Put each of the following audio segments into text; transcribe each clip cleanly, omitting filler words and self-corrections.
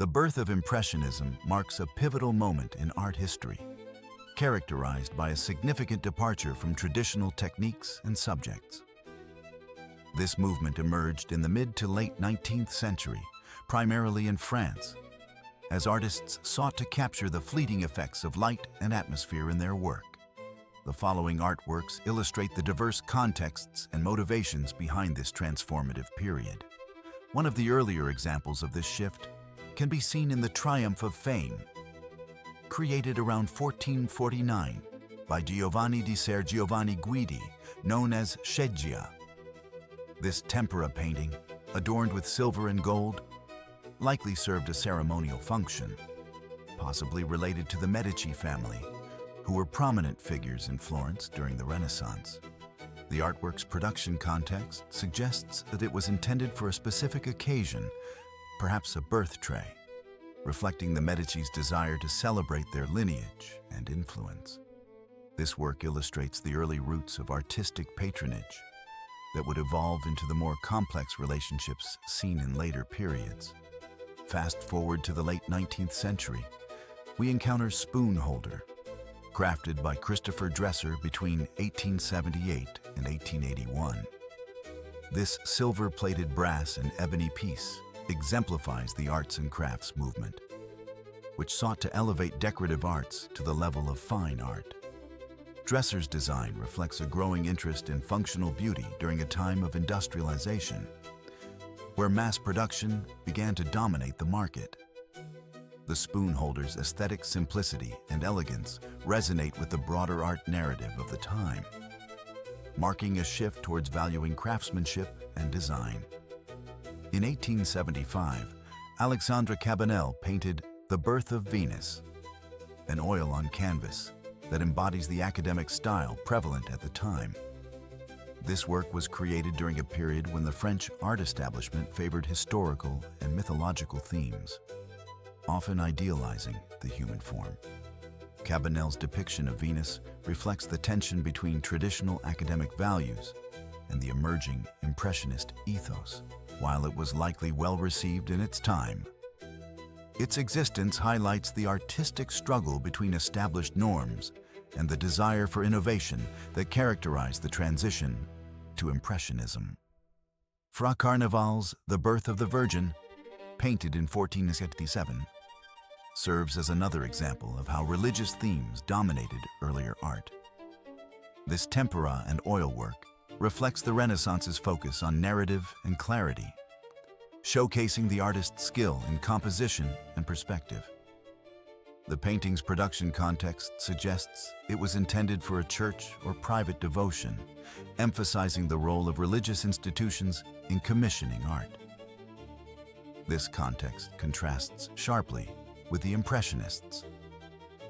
The birth of Impressionism marks a pivotal moment in art history, characterized by a significant departure from traditional techniques and subjects. This movement emerged in the mid to late 19th century, primarily in France, as artists sought to capture the fleeting effects of light and atmosphere in their work. The following artworks illustrate the diverse contexts and motivations behind this transformative period. One of the earlier examples of this shift can be seen in the Triumph of Fame, created around 1449 by Giovanni di Ser Giovanni Guidi, known as Scegglia. This tempera painting, adorned with silver and gold, likely served a ceremonial function, possibly related to the Medici family, who were prominent figures in Florence during the Renaissance. The artwork's production context suggests that it was intended for a specific occasion, perhaps a birth tray, reflecting the Medici's desire to celebrate their lineage and influence. This work illustrates the early roots of artistic patronage that would evolve into the more complex relationships seen in later periods. Fast forward to the late 19th century, we encounter Spoon Holder, crafted by Christopher Dresser between 1878 and 1881. This silver-plated brass and ebony piece exemplifies the arts and crafts movement, which sought to elevate decorative arts to the level of fine art. Dresser's design reflects a growing interest in functional beauty during a time of industrialization, where mass production began to dominate the market. The spoon holder's aesthetic simplicity and elegance resonate with the broader art narrative of the time, marking a shift towards valuing craftsmanship and design. In 1875, Alexandre Cabanel painted The Birth of Venus, an oil on canvas that embodies the academic style prevalent at the time. This work was created during a period when the French art establishment favored historical and mythological themes, often idealizing the human form. Cabanel's depiction of Venus reflects the tension between traditional academic values and the emerging Impressionist ethos. While it was likely well received in its time, its existence highlights the artistic struggle between established norms and the desire for innovation that characterized the transition to Impressionism. Fra Carnival's The Birth of the Virgin, painted in 1477, serves as another example of how religious themes dominated earlier art. This tempera and oil work reflects the Renaissance's focus on narrative and clarity, showcasing the artist's skill in composition and perspective. The painting's production context suggests it was intended for a church or private devotion, emphasizing the role of religious institutions in commissioning art. This context contrasts sharply with the Impressionists,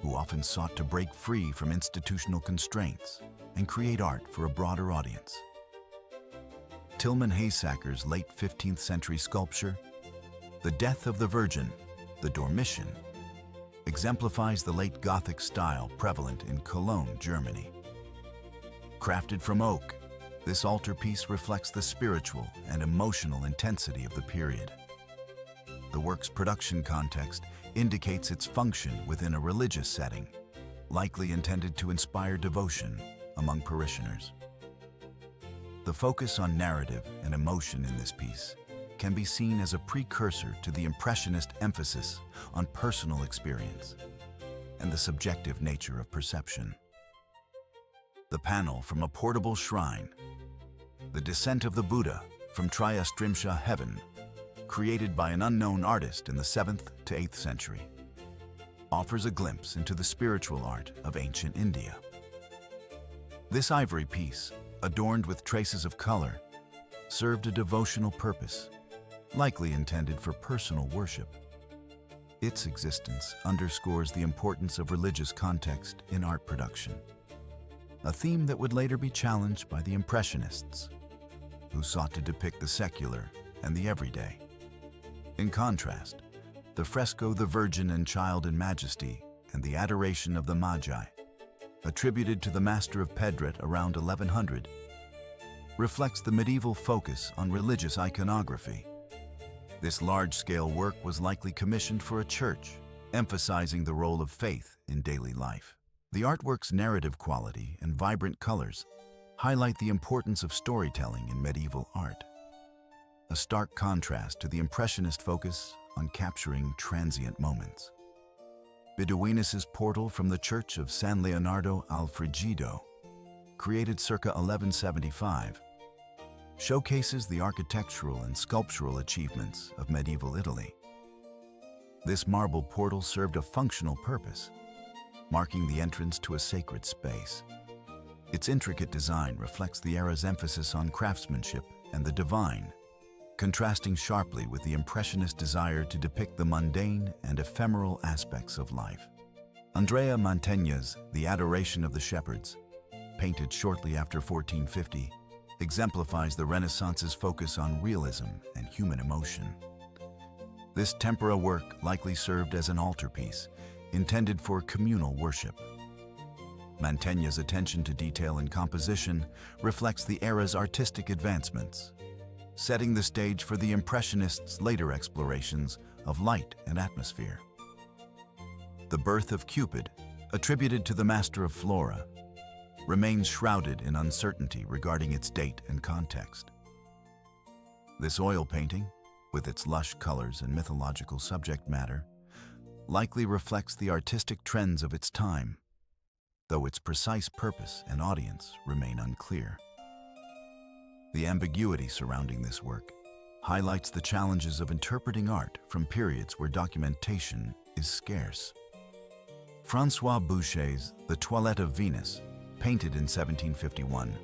who often sought to break free from institutional constraints and create art for a broader audience. Tilman Haysacker's late 15th century sculpture, The Death of the Virgin, the Dormition, exemplifies the late Gothic style prevalent in Cologne, Germany. Crafted from oak, this altarpiece reflects the spiritual and emotional intensity of the period. The work's production context indicates its function within a religious setting, likely intended to inspire devotion among parishioners. The focus on narrative and emotion in this piece can be seen as a precursor to the Impressionist emphasis on personal experience and the subjective nature of perception. The panel from a portable shrine, The Descent of the Buddha from Triastrimsha Heaven, created by an unknown artist in the 7th to 8th century, offers a glimpse into the spiritual art of ancient India. This ivory piece, adorned with traces of color, served a devotional purpose, likely intended for personal worship. Its existence underscores the importance of religious context in art production, a theme that would later be challenged by the Impressionists, who sought to depict the secular and the everyday. In contrast, the fresco The Virgin and Child in Majesty and the Adoration of the Magi, attributed to the master of Pedret around 1100, reflects the medieval focus on religious iconography. This large-scale work was likely commissioned for a church, emphasizing the role of faith in daily life. The artwork's narrative quality and vibrant colors highlight the importance of storytelling in medieval art, a stark contrast to the Impressionist focus on capturing transient moments. Beduinus's portal from the Church of San Leonardo al Frigido, created circa 1175, showcases the architectural and sculptural achievements of medieval Italy. This marble portal served a functional purpose, marking the entrance to a sacred space. Its intricate design reflects the era's emphasis on craftsmanship and the divine, contrasting sharply with the Impressionist desire to depict the mundane and ephemeral aspects of life. Andrea Mantegna's The Adoration of the Shepherds, painted shortly after 1450, exemplifies the Renaissance's focus on realism and human emotion. This tempera work likely served as an altarpiece, intended for communal worship. Mantegna's attention to detail and composition reflects the era's artistic advancements, setting the stage for the Impressionists' later explorations of light and atmosphere. The Birth of Cupid, attributed to the master of Flora, remains shrouded in uncertainty regarding its date and context. This oil painting, with its lush colors and mythological subject matter, likely reflects the artistic trends of its time, though its precise purpose and audience remain unclear. The ambiguity surrounding this work highlights the challenges of interpreting art from periods where documentation is scarce. François Boucher's The Toilette of Venus, painted in 1751,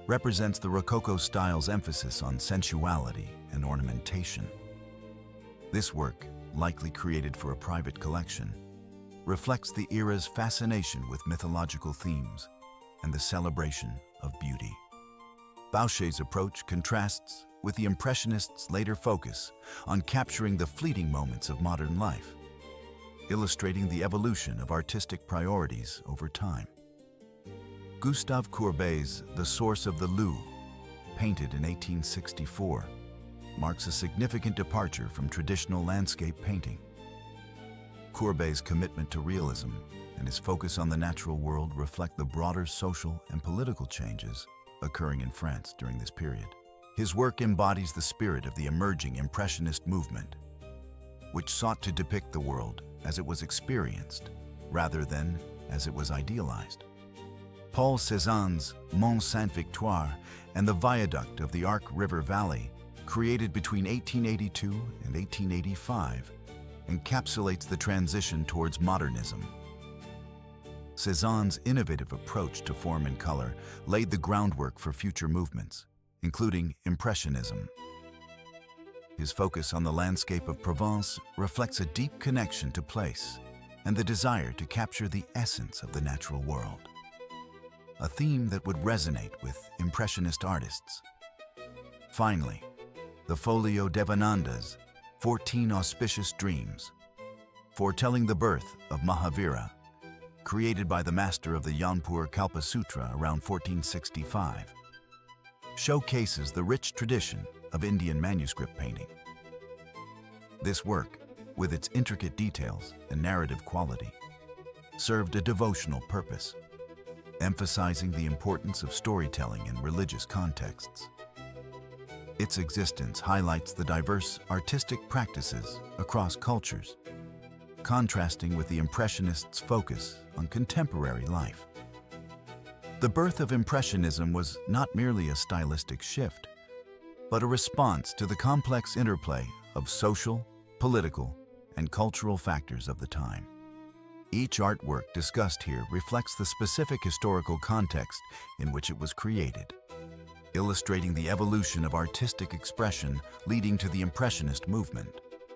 represents the Rococo style's emphasis on sensuality and ornamentation. This work, likely created for a private collection, reflects the era's fascination with mythological themes and the celebration of beauty. Boucher's approach contrasts with the Impressionists' later focus on capturing the fleeting moments of modern life, illustrating the evolution of artistic priorities over time. Gustave Courbet's The Source of the Loup, painted in 1864, marks a significant departure from traditional landscape painting. Courbet's commitment to realism and his focus on the natural world reflect the broader social and political changes occurring in France during this period. His work embodies the spirit of the emerging Impressionist movement, which sought to depict the world as it was experienced rather than as it was idealized. Paul Cézanne's Mont Sainte-Victoire and the viaduct of the Arc River Valley, created between 1882 and 1885, encapsulates the transition towards modernism. Cézanne's innovative approach to form and color laid the groundwork for future movements, including Impressionism. His focus on the landscape of Provence reflects a deep connection to place and the desire to capture the essence of the natural world, a theme that would resonate with Impressionist artists. Finally, the Folio Devananda's 14 Auspicious Dreams, foretelling the birth of Mahavira, created by the master of the Jaunpur Kalpa Sutra around 1465, showcases the rich tradition of Indian manuscript painting. This work, with its intricate details and narrative quality, served a devotional purpose, emphasizing the importance of storytelling in religious contexts. Its existence highlights the diverse artistic practices across cultures, contrasting with the Impressionists' focus on contemporary life. The birth of Impressionism was not merely a stylistic shift, but a response to the complex interplay of social, political, and cultural factors of the time. Each artwork discussed here reflects the specific historical context in which it was created, illustrating the evolution of artistic expression leading to the Impressionist movement.